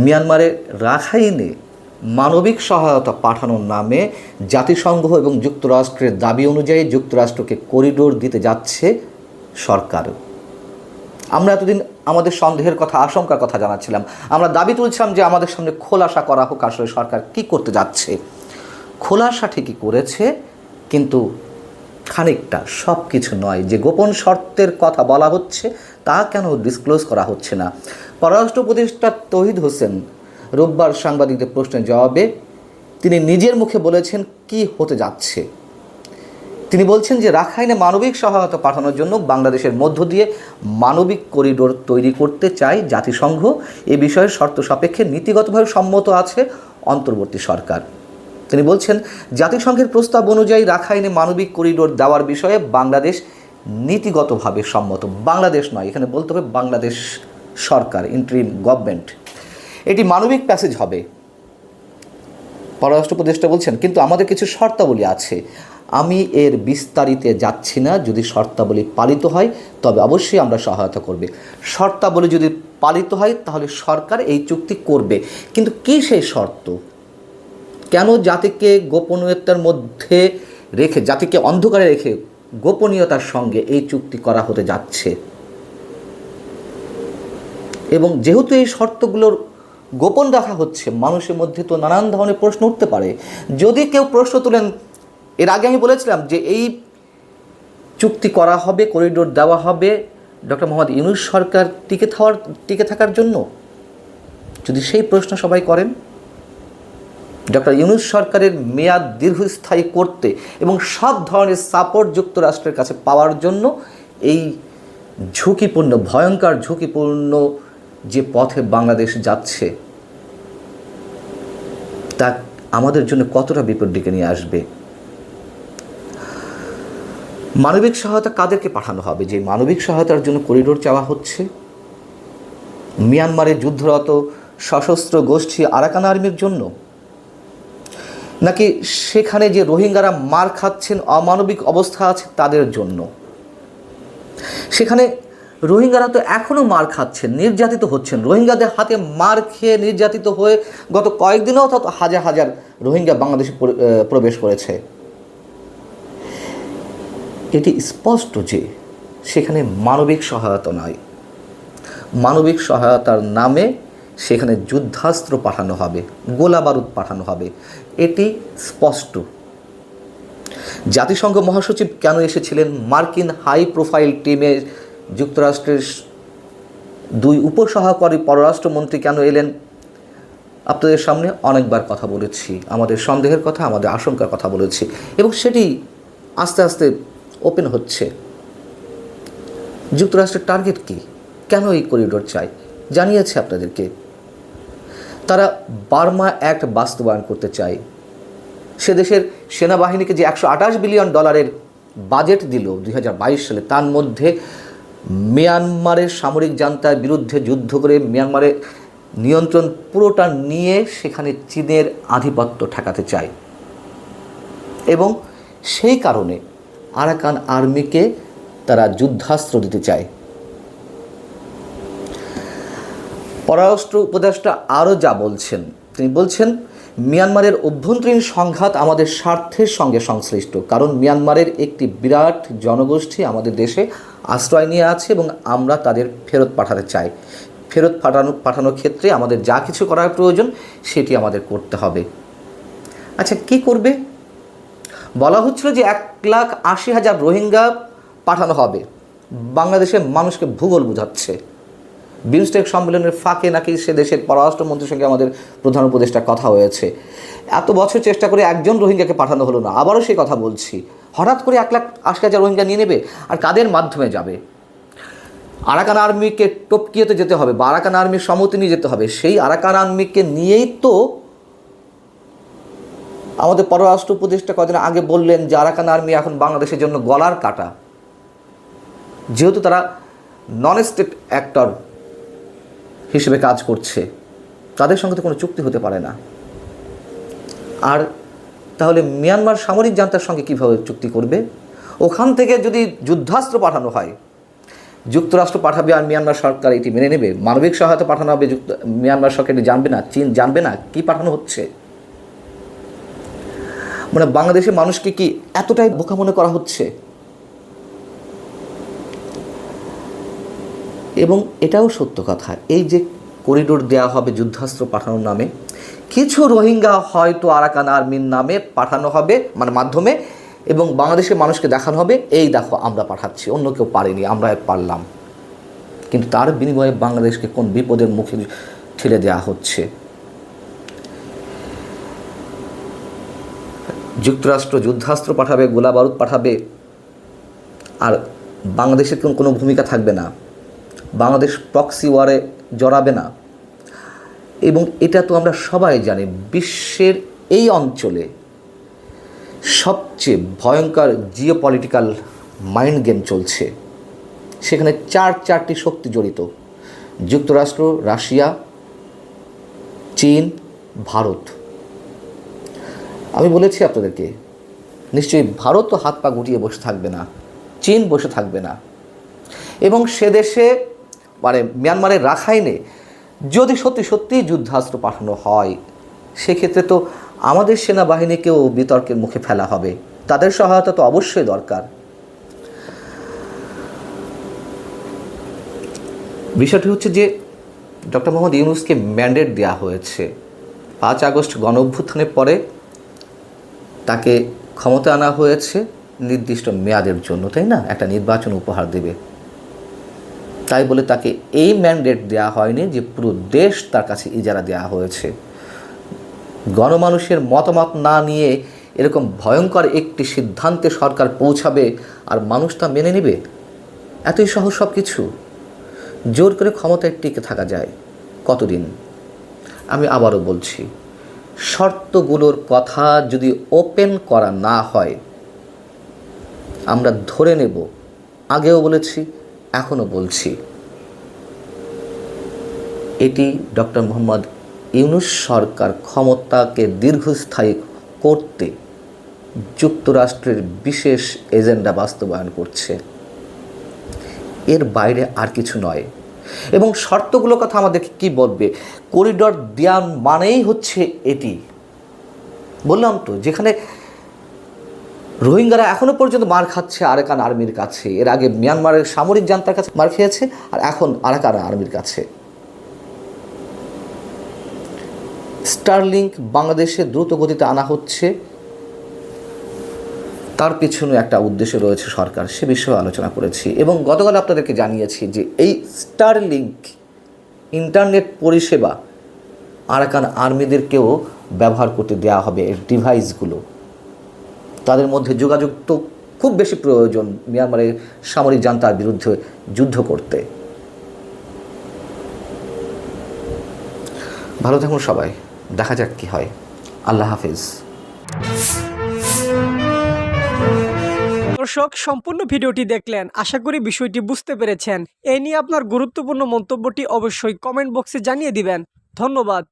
মিয়ানমারের রাখাইনে মানবিক সহায়তা পাঠানোর নামে জাতিসংঘ এবং যুক্তরাষ্ট্রের দাবি অনুযায়ী যুক্তরাষ্ট্রকে করিডোর দিতে যাচ্ছে সরকার। আমরা এতদিন আমাদের সন্দেহের কথা, আশঙ্কার কথা জানাচ্ছিলাম, আমরা দাবি তুলছিলাম যে আমাদের সামনে খোলাসা করা হোক আসলে সরকার কি করতে যাচ্ছে। খোলাসা ঠিকই করেছে, কিন্তু খানিকটা, সব কিছু নয়। যে গোপন শর্তের কথা বলা হচ্ছে তা কেন ডিসক্লোজ করা হচ্ছে না? পররাষ্ট্র উপদেষ্টা তৌহিদ হোসেন রোববার সাংবাদিকদের প্রশ্নের জবাবে তিনি নিজের মুখে বলেছেন কি হতে যাচ্ছে। তিনি বলছেন যে রাখাইনে মানবিক সহায়তা পাঠানোর জন্য বাংলাদেশের মধ্য দিয়ে মানবিক করিডোর তৈরি করতে চায় জাতিসংঘ। এ বিষয়ে শর্ত সাপেক্ষে নীতিগতভাবে সম্মত আছে অন্তর্বর্তী সরকার। তিনি বলছেন জাতিসংঘের প্রস্তাব অনুযায়ী রাখাইনে মানবিক করিডোর দেওয়ার বিষয়ে বাংলাদেশ নীতিগতভাবে সম্মত। বাংলাদেশ নয়, এখানে বলতে হবে বাংলাদেশ সরকার, ইন্টারিম গভর্নমেন্ট। এটি মানবিক প্যাসেজ হবে। পররাষ্ট্র উপদেষ্টা বলছেন কিন্তু আমাদের কিছু শর্তাবলী আছে। আমি এর বিস্তারিতে যাচ্ছি না। যদি শর্তাবলী পালিত হয় তবে অবশ্যই আমরা সহায়তা করবে। শর্তাবলী যদি পালিত হয় তাহলে সরকার এই চুক্তি করবে। কিন্তু কী সেই শর্ত? কেন জাতিকে গোপনীয়তার মধ্যে রেখে, জাতিকে অন্ধকারে রেখে গোপনীয়তার সঙ্গে এই চুক্তি করা হতে যাচ্ছে? এবং যেহেতু এই শর্তগুলোর গোপন রাখা হচ্ছে, মানুষের মধ্যে তো নানান ধরনের প্রশ্ন উঠতে পারে। যদি কেউ প্রশ্ন তুলেন, এর আগে আমি বলেছিলাম যে এই চুক্তি করা হবে, করিডোর দেওয়া হবে ডক্টর মোহাম্মদ ইউনূস সরকার টিকে থাকার জন্য। যদি সেই প্রশ্ন সবাই করেন, ডক্টর ইউনূস সরকারের মেয়াদ দীর্ঘস্থায়ী করতে এবং সব ধরনের সাপোর্ট যুক্তরাষ্ট্রের কাছে পাওয়ার জন্য এই ঝুঁকিপূর্ণ, ভয়ঙ্কর ঝুঁকিপূর্ণ যে পথে বাংলাদেশ যাচ্ছে তা আমাদের জন্য কতটা বিপদ ডেকে নিয়ে আসবে। মানবিক সহায়তা কাদেরকে পাঠানো হবে? যে মানবিক সহায়তার জন্য করিডোর চাওয়া হচ্ছে, মিয়ানমারের যুদ্ধরত সশস্ত্র গোষ্ঠী আরাকান আর্মির জন্য, নাকি সেখানে যে রোহিঙ্গারা মার খাচ্ছেন, অমানবিক অবস্থা আছে তাদের জন্য? সেখানে রোহিঙ্গারা তো এখনও মার খাচ্ছেন, নির্যাতিত হচ্ছেন। রোহিঙ্গাদের হাতে মার খেয়ে নির্যাতিত হয়ে গত কয়েকদিনেও তো হাজার হাজার রোহিঙ্গা বাংলাদেশে প্রবেশ করেছে। এটি স্পষ্ট যে সেখানে মানবিক সহায়তা নয়, মানবিক সহায়তার নামে সেখানে যুদ্ধাস্ত্র পাঠানো হবে, গোলা বারুদ পাঠানো হবে। এটি স্পষ্ট। জাতিসংঘ মহাসচিব কেন এসেছিলেন? মার্কিন হাই প্রোফাইল টিমে যুক্তরাষ্ট্রের 2 উপসহকারী পররাষ্ট্রমন্ত্রী কেন এলেন? আপনাদের সামনে অনেকবার কথা বলেছি, আমাদের সন্দেহের কথা, আমাদের আশঙ্কার কথা বলেছি, এবং সেটি আস্তে আস্তে ওপেন হচ্ছে। যুক্তরাষ্ট্রের টার্গেট কি? কেন এই করিডোর চাই? জানিয়েছে আপনাদেরকে। তারা বার্মা অ্যাক্ট বাস্তবায়ন করতে চায়। সে দেশের সেনাবাহিনীকে যে $128 বিলিয়ন বাজেট দিল 2022 সালে, তার মধ্যে মিয়ানমারের সামরিক জান্তার বিরুদ্ধে যুদ্ধ করে মিয়ানমারের নিয়ন্ত্রণ পুরোটা নিয়ে সেখানে চীনের আধিপত্য ঠেকাতে চায়, এবং সেই কারণে আরাকান আর্মিকে তারা যুদ্ধাস্ত্র দিতে চায়। পররাষ্ট্র উপদেষ্টা আরও যা বলছেন, তিনি বলছেন মিয়ানমারের অভ্যন্তরীণ সংঘাত আমাদের স্বার্থের সঙ্গে সংশ্লিষ্ট, কারণ মিয়ানমারের একটি বিরাট জনগোষ্ঠী আমাদের দেশে আশ্রয় নিয়ে আছে এবং আমরা তাদের ফেরত পাঠাতে চাই। ফেরত পাঠানোর ক্ষেত্রে আমাদের যা কিছু করার প্রয়োজন সেটি আমাদের করতে হবে। আচ্ছা, কি করবে? বলা হচ্ছিল যে 1,80,000 রোহিঙ্গা পাঠানো হবে। বাংলাদেশের মানুষকে ভূগোল বোঝাচ্ছে। বিমস্টেক সম্মেলনের ফাঁকে নাকি সে দেশের পররাষ্ট্রমন্ত্রীর সঙ্গে আমাদের প্রধান উপদেষ্টার কথা হয়েছে। এত বছর চেষ্টা করে একজন রোহিঙ্গাকে পাঠানো হলো না। আবারও সেই কথা বলছি, হঠাৎ করে 1,80,000 রোহিঙ্গা নিয়ে নেবে? আর কাদের মাধ্যমে যাবে? আরাকান আর্মিকে টপকিয়েতে যেতে হবে বা আরাকান আর্মির সম্মতি নিয়ে যেতে হবে। সেই আরাকান আর্মিকে নিয়েই তো আমাদের পররাষ্ট্র উপদেষ্টা কদিন আগে বললেন যে আরাকান আর্মি এখন বাংলাদেশের জন্য গলার কাটা, যেহেতু তারা নন স্টেট অ্যাক্টর হিসেবে কাজ করছে, তাদের সঙ্গে তো কোনো চুক্তি হতে পারে না। আর তাহলে মিয়ানমার সামরিক জান্তার সঙ্গে কীভাবে চুক্তি করবে? ওখান থেকে যদি যুদ্ধাস্ত্র পাঠানো হয়, যুক্তরাষ্ট্র পাঠাবে আর মিয়ানমার সরকার এটি মেনে নেবে? মানবিক সহায়তা পাঠানো হবে, মিয়ানমার সরকার এটি জানবে না, চীন জানবে না কি পাঠানো হচ্ছে? মানে বাংলাদেশের মানুষকে কি এতটাই বোকা মনে করা হচ্ছে? এবং এটাও সত্য কথা, এই যে করিডোর দেওয়া হবে যুদ্ধাস্ত্র পাঠানোর নামে, কিছু রোহিঙ্গা হয়তো আরাকান আর্মির নামে পাঠানো হবে, মানে মাধ্যমে, এবং বাংলাদেশের মানুষকে দেখানো হবে এই দেখো আমরা পাঠাচ্ছি, অন্য কেউ পারেনি, আমরা পারলাম। কিন্তু তার বিনিময়ে বাংলাদেশকে কোন বিপদের মুখে ঠেলে দেওয়া হচ্ছে? যুক্তরাষ্ট্র যুদ্ধাস্ত্র পাঠাবে, গোলা বারুদ পাঠাবে, আর বাংলাদেশের কোনো ভূমিকা থাকবে না, বাংলাদেশ প্রক্সি ওয়ারে জড়াবে না। এবং এটা তো আমরা সবাই জানি, বিশ্বের এই অঞ্চলে সবচেয়ে ভয়ঙ্কর জিওপলিটিক্যাল মাইন্ড গেম চলছে। সেখানে চারটি শক্তি জড়িত: যুক্তরাষ্ট্র, রাশিয়া, চীন, ভারত। আমি বলেছি আপনাদেরকে, নিশ্চয়ই ভারতও হাত পা গুটিয়ে বসে থাকবে না, চীন বসে থাকবে না। এবং সে দেশে মানে মিয়ানমারের রাখাইনে যদি সত্যি যুদ্ধাস্ত্র পাঠানো হয়, সেক্ষেত্রে তো আমাদের সেনাবাহিনীকেও বিতর্কের মুখে ফেলা হবে, তাদের সহায়তা তো অবশ্যই দরকার। বিষয়টি হচ্ছে যে ডক্টর মোহাম্মদ ইউনূসকে ম্যান্ডেট দেওয়া হয়েছে 5 আগস্ট গণ অভ্যুত্থানের পরে, তাকে ক্ষমতা আনা হয়েছে নির্দিষ্ট মেয়াদের জন্য, তাই না? একটা নির্বাচন উপহার দেবে, তাই বলে তাকে এই ম্যান্ডেট দেওয়া হয়নি যে পুরো দেশ তার কাছে ইজারা দেওয়া হয়েছে। গণমানুষের মতামত না নিয়ে এরকম ভয়ঙ্কর একটি সিদ্ধান্তে সরকার পৌঁছাবে আর মানুষ তা মেনে নেবে? এতই সহজ সব কিছু? জোর করে ক্ষমতায় টিকে থাকা যায় কতদিন? আমি আবারও বলছি, শর্তগুলোর কথা যদি ওপেন করা না হয়, আমরা ধরে নেব, আগেও বলেছি এখনও বলছি, এটি ডক্টর মোহাম্মদ ইউনূস সরকার ক্ষমতাকে দীর্ঘস্থায়ী করতে যুক্তরাষ্ট্রের বিশেষ এজেন্ডা বাস্তবায়ন করছে, এর বাইরে আর কিছু নয়। এবং শর্তগুলোর কথা আমাদেরকে কি বলবে? করিডোর দেওয়া মানেই হচ্ছে এটি, বললাম তো, যেখানে রোহিঙ্গারা এখনও পর্যন্ত মার খাচ্ছে আরাকান আর্মির কাছে, এর আগে মিয়ানমারের সামরিক জান্তার কাছে মার খেয়েছে, আর এখন আরাকান আর্মির কাছে। স্টারলিংক বাংলাদেশে দ্রুত গতিতে আনা হচ্ছে, তার পিছনে একটা উদ্দেশ্য রয়েছে সরকার, সে বিষয়ে আলোচনা করেছি। এবং গতকাল আপনাদেরকে জানিয়েছি যে এই স্টারলিংক ইন্টারনেট পরিষেবা আরাকান আর্মিদেরকেও ব্যবহার করতে দেওয়া হবে, এর ডিভাইসগুলো। তাদের মধ্যে যোগাযোগ তো খুব বেশি প্রয়োজন মিয়ানমারের সামরিক জান্তার বিরুদ্ধে যুদ্ধ করতে। ভালো থাকুন সবাই, দেখা যাক কি হয়। আল্লাহ হাফিজ। দর্শক, সম্পূর্ণ ভিডিওটি দেখলেন, আশা করি বিষয়টি বুঝতে পেরেছেন। এ নিয়ে আপনার গুরুত্বপূর্ণ মন্তব্যটি অবশ্যই কমেন্ট বক্সে জানিয়ে দিবেন। ধন্যবাদ।